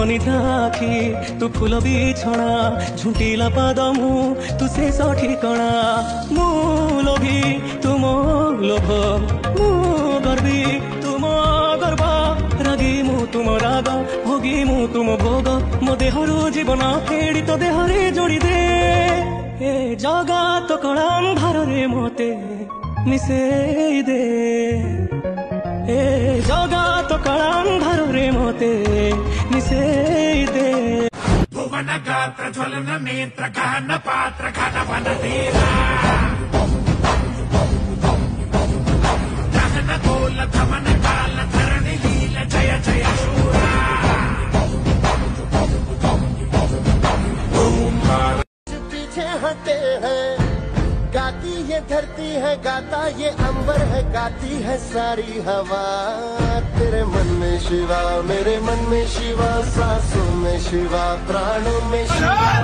ଅନିଦ୍ରା ଆଖି ତୁ ଫୁଲ ବିଛଣା ଝୁଣ୍ଟିଲା ପାଦ ମୁଁ ତୁ ଶେଷ ଠିକଣା। ମୁଁ ଲୋଭୀ ତୁମ ଲୋଭ, ମୁଁ ଗର୍ବୀ ତୁମ ଗର୍ବ, ରାଗୀ ମୁଁ ତୁମ ରାଗ, ଭୋଗୀ ମୁଁ ତୁମ ଭୋଗ। ମୋ ଦେହରୁ ଜୀବନ ଫେଡ଼ି ତୋ ଦେହରେ ଯୋଡ଼ିଦେ। ଏ ଜଗତ କଳା ଅନ୍ଧାରରେ ମତେ ମିଶେଇ ଦେ। ଏ ଜଗତ କଳା ଅନ୍ଧାରରେ ମତେ ମିଶେଇ ଦେ। भुवन गात्र ज्वलन नेत्र गहन पात्र घन वन धीरा गहन गोल धमन काल धरणि लील जय जय शूरा। पीछे हटे हैं गाती ये धरती है, गाता ये अंबर है, गाती है सारी हवा। तेरे मन में शिवा, मेरे मन में शिवा, सांसों में शिवा, प्राणों में शिवा।